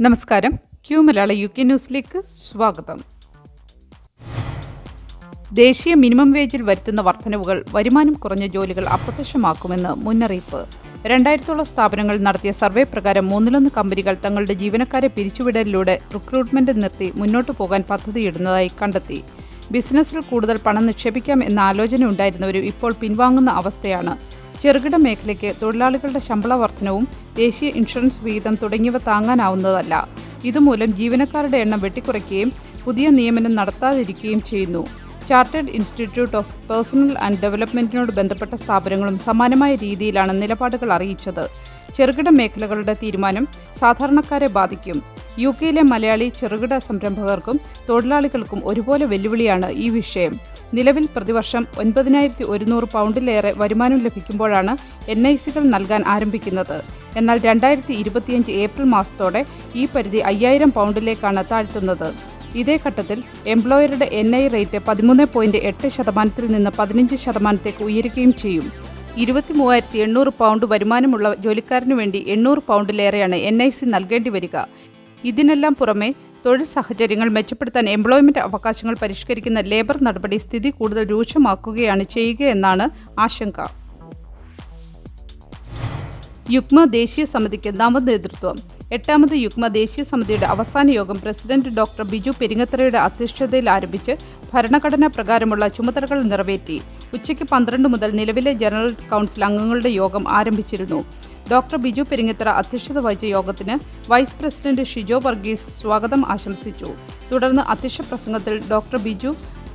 നമസ്കാരം. ക്യൂ മലയാള UK ന്യൂസിലേക്ക് സ്വാഗതം. ദേശീയ മിനിമം വേജിൽ വരുത്തുന്ന വർധനവുകൾ വരുമാനം കുറഞ്ഞ ജോലികൾ അപ്രത്യക്ഷമാക്കുമെന്ന് മുന്നറിയിപ്പ്. 2000 സ്ഥാപനങ്ങൾ നടത്തിയ സർവേ പ്രകാരം 1/3 കമ്പനികൾ തങ്ങളുടെ ജീവനക്കാരെ പിരിച്ചുവിടലിലൂടെ റിക്രൂട്ട്മെന്റ് നിർത്തി മുന്നോട്ടു പോകാൻ പദ്ധതിയിടുന്നതായി കണ്ടെത്തി. ബിസിനസ്സിൽ കൂടുതൽ പണം നിക്ഷേപിക്കാം എന്ന ആലോചന ഉണ്ടായിരുന്നവരും ഇപ്പോൾ പിൻവാങ്ങുന്ന അവസ്ഥയാണ്. ചെറുകിട മേഖലയ്ക്ക് തൊഴിലാളികളുടെ ശമ്പള വർധനവും ദേശീയ ഇൻഷുറൻസ് വിഹിതം തുടങ്ങിയവ താങ്ങാനാവുന്നതല്ല. ഇതുമൂലം ജീവനക്കാരുടെ എണ്ണം വെട്ടിക്കുറയ്ക്കുകയും പുതിയ നിയമനം നടത്താതിരിക്കുകയും ചെയ്യുന്നു. Chartered institute of personnel and ഡെവലപ്മെന്റിനോട് ബന്ധപ്പെട്ട സ്ഥാപനങ്ങളും സമാനമായ രീതിയിലാണ് നിലപാടുകൾ അറിയിച്ചത്. ചെറുകിട മേഖലകളുടെ തീരുമാനം സാധാരണക്കാരെ ബാധിക്കും. UK മലയാളി ചെറുകിട സംരംഭകർക്കും തൊഴിലാളികൾക്കും ഒരുപോലെ വെല്ലുവിളിയാണ് ഈ വിഷയം. നിലവിൽ പ്രതിവർഷം 9,100 പൗണ്ടിലേറെ വരുമാനം ലഭിക്കുമ്പോഴാണ് NICകൾ നൽകാൻ ആരംഭിക്കുന്നത്. എന്നാൽ 2025 ഏപ്രിൽ മാസത്തോടെ ഈ പരിധി 5,000 പൗണ്ടിലേക്കാണ് താഴ്ത്തുന്നത്. ഇതേ ഘട്ടത്തിൽ എംപ്ലോയറുടെ NI റേറ്റ് 13.8% നിന്ന് 15% ഉയരുകയും ചെയ്യും. 23,800 പൗണ്ട് വരുമാനമുള്ള ജോലിക്കാരനു വേണ്ടി 800 പൗണ്ടിലേറെയാണ് NIC നൽകേണ്ടി വരിക. ഇതിനെല്ലാം പുറമെ തൊഴിൽ സാഹചര്യങ്ങൾ മെച്ചപ്പെടുത്താൻ എംപ്ലോയ്മെന്റ് അവകാശങ്ങൾ പരിഷ്കരിക്കുന്ന ലേബർ നടപടി സ്ഥിതി കൂടുതൽ രൂക്ഷമാക്കുകയാണ് ചെയ്യുകയെന്നാണ് ആശങ്ക. യുഗ്മ ദേശീയ സമിതിക്ക് നവനേതൃത്വം. 8ാമത് യുഗ്മ ദേശീയ സമിതിയുടെ അവസാന യോഗം പ്രസിഡന്റ് ഡോക്ടർ ബിജു പെരിങ്ങത്തറയുടെ അധ്യക്ഷതയിൽ ആരംഭിച്ച് ഭരണഘടനാ പ്രകാരമുള്ള ചുമതലകൾ നിറവേറ്റി. ഉച്ചയ്ക്ക് 12 മുതൽ നിലവിലെ ജനറൽ കൗൺസിൽ അംഗങ്ങളുടെ യോഗം ആരംഭിച്ചിരുന്നു. ഡോക്ടർ ബിജു പെരിങ്ങത്തറ അധ്യക്ഷത വഹിച്ച യോഗത്തിന് വൈസ് പ്രസിഡന്റ് ഷിജോ വർഗീസ് സ്വാഗതം ആശംസിച്ചു. തുടർന്ന് അധ്യക്ഷ പ്രസംഗത്തിൽ ഡോക്ടർ ബിജു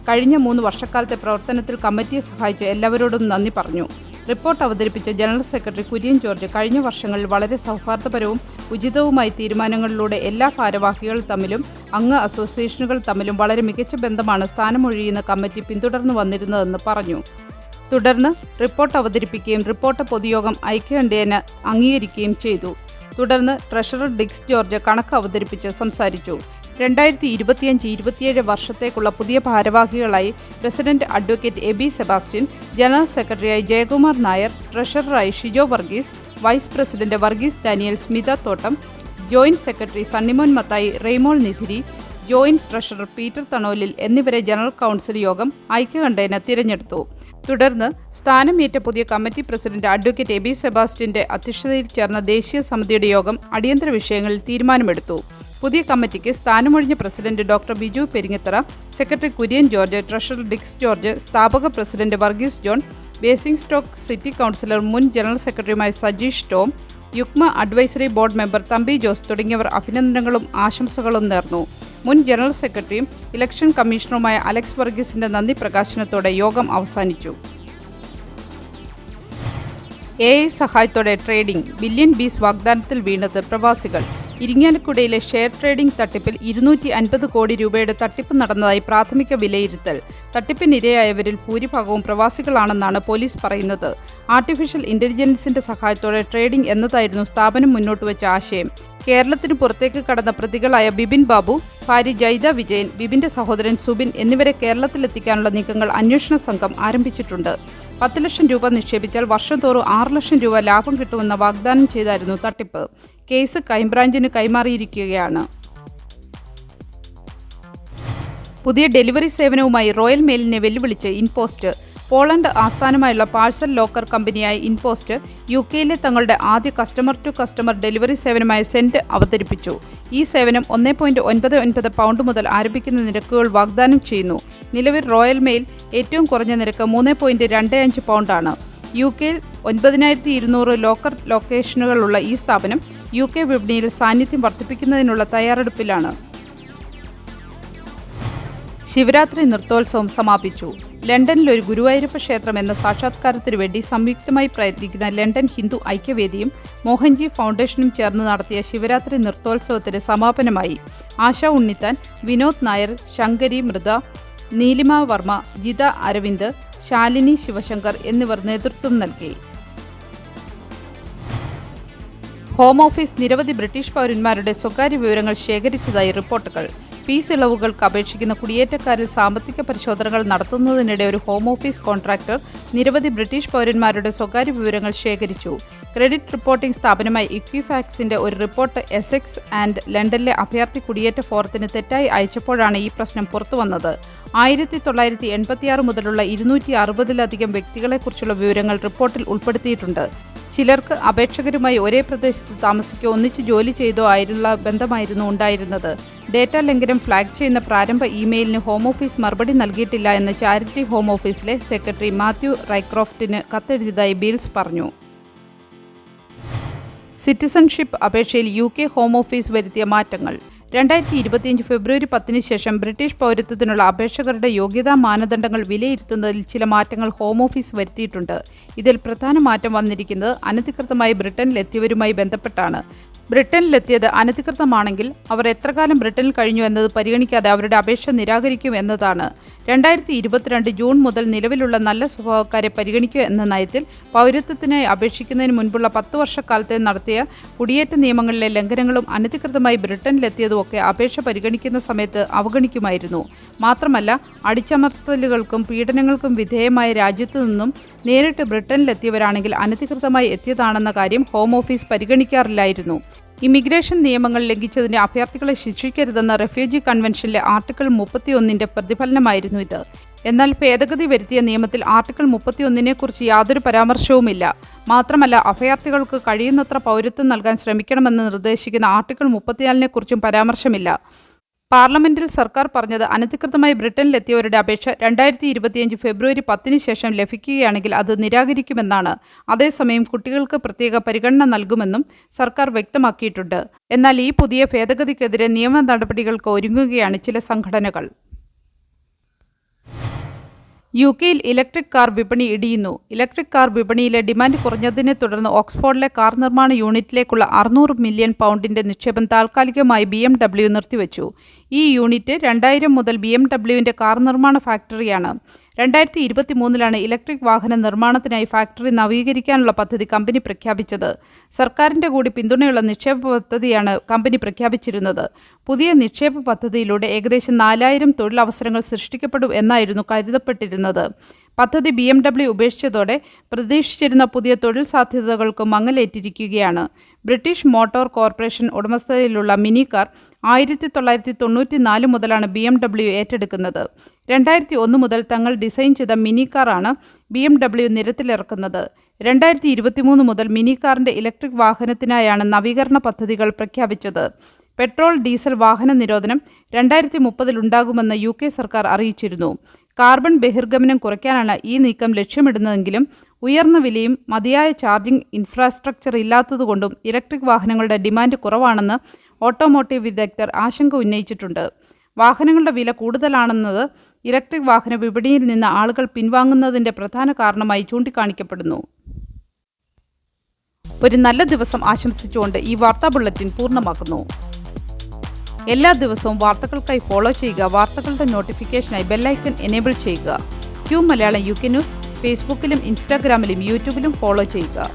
കഴിഞ്ഞ 3 വർഷക്കാലത്തെ പ്രവർത്തനത്തിൽ കമ്മിറ്റിയെ സഹായിച്ച എല്ലാവരോടും നന്ദി പറഞ്ഞു. റിപ്പോർട്ട് അവതരിപ്പിച്ച ജനറൽ സെക്രട്ടറി കുര്യൻ ജോർജ് കഴിഞ്ഞ വർഷങ്ങളിൽ വളരെ സൗഹാർദ്ദപരവും ഉചിതവുമായ തീരുമാനങ്ങളിലൂടെ എല്ലാ ഭാരവാഹികൾ തമ്മിലും അംഗ അസോസിയേഷനുകൾ തമ്മിലും വളരെ മികച്ച ബന്ധമാണ് സ്ഥാനമൊഴിയുന്ന കമ്മിറ്റി പിന്തുടർന്നു വന്നിരുന്നതെന്ന് പറഞ്ഞു. തുടർന്ന് റിപ്പോർട്ട് അവതരിപ്പിക്കുകയും റിപ്പോർട്ട് പൊതുയോഗം ഐക്യകണ്ഠേന അംഗീകരിക്കുകയും ചെയ്തു. തുടർന്ന് ട്രഷറർ ഡിക്സ് ജോർജ് കണക്ക് അവതരിപ്പിച്ച് സംസാരിച്ചു. 2025-27 വർഷത്തേക്കുള്ള പുതിയ ഭാരവാഹികളായി president advocate Abi Sebastian, general സെക്രട്ടറിയായി ജയകുമാർ നായർ, ട്രഷററായി Shijo Varghese, vice president Varghese Daniel, Smitha Thottam, joint secretary Sunnymon Mathai, Reymol Nidhiri, joint treasurer Peter Thanolil എന്നിവരെ ജനറൽ കൗൺസിൽ യോഗം ഐക്യകണ്ഠേന തിരഞ്ഞെടുത്തു. തുടർന്ന് സ്ഥാനമേറ്റ പുതിയ കമ്മിറ്റി പ്രസിഡന്റ് അഡ്വക്കേറ്റ് എബി സെബാസ്റ്റ്യന്റെ അധ്യക്ഷതയിൽ ചേർന്ന ദേശീയ സമിതിയുടെ യോഗം അടിയന്തര വിഷയങ്ങളിൽ തീരുമാനമെടുത്തു. പുതിയ കമ്മിറ്റിക്ക് സ്ഥാനമൊഴിഞ്ഞ president doctor Biju Peringathara, secretary Kurian George, treasurer Dix George, സ്ഥാപക president Varghese John, Basingstoke city councillor മുൻ ജനറൽ സെക്രട്ടറിയുമായ Sajeesh Tom, Yugma advisory board member Thampi Jose തുടങ്ങിയവർ അഭിനന്ദനങ്ങളും ആശംസകളും നേർന്നു. മുൻ ജനറൽ സെക്രട്ടറിയും ഇലക്ഷൻ കമ്മീഷണറുമായ അലക്സ് വർഗീസിന്റെ നന്ദി പ്രകാശനത്തോടെ യോഗം അവസാനിച്ചു. AI സഹായത്തോടെ ട്രേഡിംഗ് ബില്യൺ ബീസ് വാഗ്ദാനത്തിൽ വീണത് പ്രവാസികൾ. ഇരിങ്ങാലക്കുടയിലെ ഷെയർ ട്രേഡിംഗ് തട്ടിപ്പിൽ 250 കോടി രൂപയുടെ തട്ടിപ്പ് നടന്നതായി പ്രാഥമിക വിലയിരുത്തൽ. തട്ടിപ്പിനിരയായവരിൽ ഭൂരിഭാഗവും പ്രവാസികളാണെന്നാണ് പോലീസ് പറയുന്നത്. ആർട്ടിഫിഷ്യൽ ഇന്റലിജൻസിന്റെ സഹായത്തോടെ ട്രേഡിംഗ് എന്നതായിരുന്നു സ്ഥാപനം മുന്നോട്ടുവച്ച ആശയം. കേരളത്തിന് പുറത്തേക്ക് കടന്ന പ്രതികളായ ബിബിൻ ബാബു, ഭാര്യ ജൈത വിജയൻ, ബിബിന്റെ സഹോദരൻ സുബിൻ എന്നിവരെ കേരളത്തിലെത്തിക്കാനുള്ള നീക്കങ്ങൾ അന്വേഷണ സംഘം ആരംഭിച്ചിട്ടുണ്ട്. 10 ലക്ഷം രൂപ നിക്ഷേപിച്ചാൽ വർഷം തോറും 6 ലക്ഷം രൂപ ലാഭം കിട്ടുമെന്ന വാഗ്ദാനം ചെയ്തായിരുന്നു തട്ടിപ്പ്. കേസ് ക്രൈംബ്രാഞ്ചിന് കൈമാറിയിരിക്കുകയാണ്. പുതിയ ഡെലിവറി സേവനവുമായി റോയൽ മെയിലിനെ വെല്ലുവിളിച്ച് ഇൻപോസ്റ്റ്. പോളണ്ട് ആസ്ഥാനമായുള്ള പാഴ്സൽ ലോക്കർ കമ്പനിയായ ഇൻപോസ്റ്റ് UK തങ്ങളുടെ ആദ്യ കസ്റ്റമർ ടു കസ്റ്റമർ ഡെലിവറി സേവനമായ സെൻഡ് അവതരിപ്പിച്ചു. ഈ സേവനം 1.99 പൗണ്ട് മുതൽ ആരംഭിക്കുന്ന നിരക്കുകൾ വാഗ്ദാനം ചെയ്യുന്നു. നിലവിൽ റോയൽ മെയിൽ ഏറ്റവും കുറഞ്ഞ നിരക്ക് 3.25 പൗണ്ടാണ്. UK 9,200 ലോക്കർ ലൊക്കേഷനുകളുള്ള ഈ സ്ഥാപനം UK വിപണിയിൽ സാന്നിധ്യം വർദ്ധിപ്പിക്കുന്നതിനുള്ള തയ്യാറെടുപ്പിലാണ്. ശിവരാത്രി നൃത്തോത്സവം സമാപിച്ചു. ലണ്ടനിൽ ഒരു ഗുരുവായൂരപ്പ ക്ഷേത്രം എന്ന സാക്ഷാത്കാരത്തിനു വേണ്ടി സംയുക്തമായി പ്രയത്നിക്കുന്ന ലണ്ടൻ ഹിന്ദു ഐക്യവേദിയും മോഹൻജി ഫൗണ്ടേഷനും ചേർന്ന് നടത്തിയ ശിവരാത്രി നൃത്തോത്സവത്തിന് സമാപനമായി. ആശ ഉണ്ണിത്താൻ, വിനോദ് നായർ, ശങ്കരി മൃത, നീലിമ വർമ്മ, ജിത അരവിന്ദ്, ശാലിനി ശിവശങ്കർ എന്നിവർ നേതൃത്വം നൽകി. ഹോം ഓഫീസ് നിരവധി ബ്രിട്ടീഷ് പൗരന്മാരുടെ സ്വകാര്യ വിവരങ്ങൾ ശേഖരിച്ചതായി റിപ്പോർട്ടുകൾ. ഫീസ് ഇളവുകൾക്ക് അപേക്ഷിക്കുന്ന കുടിയേറ്റക്കാരിൽ സാമ്പത്തിക പരിശോധനകൾ നടത്തുന്നതിനിടെ ഒരു ഹോം ഓഫീസ് കോൺട്രാക്ടർ നിരവധി ബ്രിട്ടീഷ് പൗരന്മാരുടെ സ്വകാര്യ വിവരങ്ങൾ ശേഖരിച്ചു. ക്രെഡിറ്റ് റിപ്പോർട്ടിംഗ് സ്ഥാപനമായ ഇക്വിഫാക്സിന്റെ ഒരു റിപ്പോർട്ട് എസെക്സ് ആൻഡ് ലണ്ടനിലെ അഭയാർത്ഥി കുടിയേറ്റ ഫോറത്തിന് തെറ്റായി അയച്ചപ്പോഴാണ് ഈ പ്രശ്നം പുറത്തുവന്നത്. 1986 മുതലുള്ള 260-ലധികം വ്യക്തികളെക്കുറിച്ചുള്ള വിവരങ്ങൾ റിപ്പോർട്ടിൽ ഉൾപ്പെടുത്തിയിട്ടുണ്ട്. ചിലർക്ക് അപേക്ഷകരുമായി ഒരേ പ്രദേശത്ത് താമസിക്കുകയോ ഒന്നിച്ച് ജോലി ചെയ്തോ ആയുള്ള ബന്ധമായിരുന്നു ഉണ്ടായിരുന്നത്. ഡേറ്റ ലംഘനം ഫ്ലാഗ് ചെയ്യുന്ന പ്രാരംഭ ഇമെയിലിന് ഹോം ഓഫീസ് മറുപടി നൽകിയിട്ടില്ല എന്ന് ചാരിറ്റി ഹോം ഓഫീസിലെ സെക്രട്ടറി മാത്യു റൈക്രോഫ്റ്റിന് കത്തെഴുതിയതായി ബീൽസ് പറഞ്ഞു. സിറ്റിസൺഷിപ്പ് അപേക്ഷയിൽ UK ഹോം ഓഫീസ് വരുത്തിയ മാറ്റങ്ങൾ. 2025 ഫെബ്രുവരി 10 ശേഷം ബ്രിട്ടീഷ് പൗരത്വത്തിനുള്ള അപേക്ഷകരുടെ യോഗ്യതാ മാനദണ്ഡങ്ങൾ വിലയിരുത്തുന്നതിൽ ചില മാറ്റങ്ങൾ ഹോം ഓഫീസ് വരുത്തിയിട്ടുണ്ട്. ഇതിൽ പ്രധാന മാറ്റം വന്നിരിക്കുന്നത് അനധികൃതമായി ബ്രിട്ടനിലെത്തിയവരുമായി ബന്ധപ്പെട്ടാണ്. ബ്രിട്ടനിലെത്തിയത് അനധികൃതമാണെങ്കിൽ അവർ എത്രകാലം ബ്രിട്ടനിൽ കഴിഞ്ഞു എന്നത് പരിഗണിക്കാതെ അവരുടെ അപേക്ഷ നിരാകരിക്കും എന്നതാണ്. 2022 ജൂൺ മുതൽ നിലവിലുള്ള നല്ല സ്വഭാവക്കാരെ പരിഗണിക്കുക എന്ന നയത്തിൽ പൗരത്വത്തിനായി അപേക്ഷിക്കുന്നതിന് മുൻപുള്ള 10 വർഷക്കാലത്തെ നടത്തിയ കുടിയേറ്റ നിയമങ്ങളിലെ ലംഘനങ്ങളും അനധികൃതമായി ബ്രിട്ടനിലെത്തിയതുമൊക്കെ അപേക്ഷ പരിഗണിക്കുന്ന സമയത്ത് അവഗണിക്കുമായിരുന്നു. മാത്രമല്ല, അടിച്ചമർത്തലുകൾക്കും പീഡനങ്ങൾക്കും വിധേയമായ രാജ്യത്തു നിന്നും നേരിട്ട് ബ്രിട്ടനിലെത്തിയവരാണെങ്കിൽ അനധികൃതമായി എത്തിയതാണെന്ന കാര്യം ഹോം ഓഫീസ് പരിഗണിക്കാറില്ലായിരുന്നു. ഇമിഗ്രേഷൻ നിയമങ്ങൾ ലംഘിച്ചതിന് അഭയാർത്ഥികളെ ശിക്ഷിക്കരുതെന്ന റെഫ്യൂജി കൺവെൻഷനിലെ ആർട്ടിക്കിൾ 31 പ്രതിഫലനമായിരുന്നു ഇത്. എന്നാൽ ഭേദഗതി വരുത്തിയ നിയമത്തിൽ ആർട്ടിക്കിൾ 31 യാതൊരു പരാമർശവുമില്ല. മാത്രമല്ല, അഭയാർത്ഥികൾക്ക് കഴിയുന്നത്ര പൗരത്വം നൽകാൻ ശ്രമിക്കണമെന്ന് നിർദ്ദേശിക്കുന്ന ആർട്ടിക്കിൾ 34 പരാമർശമില്ല. പാർലമെന്റിൽ സർക്കാർ പറഞ്ഞത് അനധികൃതമായി ബ്രിട്ടനിലെത്തിയവരുടെ അപേക്ഷ 2025 ഫെബ്രുവരി 10 ശേഷം ലഭിക്കുകയാണെങ്കിൽ അത് നിരാകരിക്കുമെന്നാണ്. അതേസമയം കുട്ടികൾക്ക് പ്രത്യേക പരിഗണന നൽകുമെന്നും സർക്കാർ വ്യക്തമാക്കിയിട്ടുണ്ട്. എന്നാൽ ഈ പുതിയ ഭേദഗതിക്കെതിരെ നിയമ നടപടികൾക്ക് ഒരുങ്ങുകയാണ് ചില സംഘടനകൾ. UK-യിൽ ഇലക്ട്രിക് കാർ വിപണി ഇടിയുന്നു. ഇലക്ട്രിക് കാർ വിപണിയിലെ ഡിമാൻഡ് കുറഞ്ഞതിനെ തുടർന്ന് ഓക്സ്ഫോർഡിലെ കാർ നിർമ്മാണ യൂണിറ്റിലേക്കുള്ള £600 മില്യൺ നിക്ഷേപം താൽക്കാലികമായി BMW നിർത്തിവച്ചു. ഈ യൂണിറ്റ് 2000 മുതൽ BMWവിന്റെ കാർ നിർമ്മാണ ഫാക്ടറിയാണ്. 2023 ഇലക്ട്രിക് വാഹന നിർമ്മാണത്തിനായി ഫാക്ടറി നവീകരിക്കാനുള്ള പദ്ധതി കമ്പനി പ്രഖ്യാപിച്ചത്. സർക്കാരിന്റെ കൂടി പിന്തുണയുള്ള നിക്ഷേപ പദ്ധതിയാണ് കമ്പനി പ്രഖ്യാപിച്ചിരുന്നത്. പുതിയ നിക്ഷേപ പദ്ധതിയിലൂടെ ഏകദേശം 4000 തൊഴിലവസരങ്ങൾ സൃഷ്ടിക്കപ്പെടും എന്നായിരുന്നു കരുതപ്പെട്ടിരുന്നത്. പദ്ധതി BMW ഉപേക്ഷിച്ചതോടെ പ്രതീക്ഷിച്ചിരുന്ന പുതിയ തൊഴിൽ സാധ്യതകൾക്ക് മങ്ങലേറ്റിരിക്കുകയാണ്. ബ്രിട്ടീഷ് മോട്ടോർ കോർപ്പറേഷൻ ഉടമസ്ഥതയിലുള്ള മിനി കാർ 1994 മുതലാണ് BMW ഏറ്റെടുക്കുന്നത്. 2001 മുതൽ തങ്ങൾ ഡിസൈൻ ചെയ്ത മിനി കാറാണ് BMW നിരത്തിലിറക്കുന്നത്. 2023 മുതൽ മിനി കാറിന്റെ ഇലക്ട്രിക് വാഹനത്തിനായാണ് നവീകരണ പദ്ധതികൾ പ്രഖ്യാപിച്ചത്. പെട്രോൾ ഡീസൽ വാഹന നിരോധനം 2030 ഉണ്ടാകുമെന്ന് UK സർക്കാർ അറിയിച്ചിരുന്നു. കാർബൺ ബഹിർഗമനം കുറയ്ക്കാനാണ് ഈ നീക്കം ലക്ഷ്യമിടുന്നതെങ്കിലും ഉയർന്ന വിലയും മതിയായ ചാർജിംഗ് ഇൻഫ്രാസ്ട്രക്ചർ ഇല്ലാത്തതുകൊണ്ടും ഇലക്ട്രിക് വാഹനങ്ങളുടെ ഡിമാൻഡ് കുറവാണെന്ന് ഓട്ടോമോട്ടീവ് വിദഗ്ധർ ആശങ്ക ഉന്നയിച്ചിട്ടുണ്ട്. വാഹനങ്ങളുടെ വില കൂടുതലാണെന്നത് ഇലക്ട്രിക് വാഹന വിപണിയിൽ നിന്ന് ആളുകൾ പിൻവാങ്ങുന്നതിൻ്റെ പ്രധാന കാരണമായി ചൂണ്ടിക്കാണിക്കപ്പെടുന്നു. ഒരു നല്ല ദിവസം ആശംസിച്ചുകൊണ്ട് ഈ വാർത്താ ബുള്ളറ്റിൻ പൂർണ്ണമാക്കുന്നു. എല്ലാ ദിവസവും വാർത്തകൾക്കായി ഫോളോ ചെയ്യുക. വാർത്തകളുടെ നോട്ടിഫിക്കേഷനായി ബെല്ലൈക്കൺ എനേബിൾ ചെയ്യുക. Q മലയാളം UK ന്യൂസ് ഫേസ്ബുക്കിലും ഇൻസ്റ്റാഗ്രാമിലും യൂട്യൂബിലും ഫോളോ ചെയ്യുക.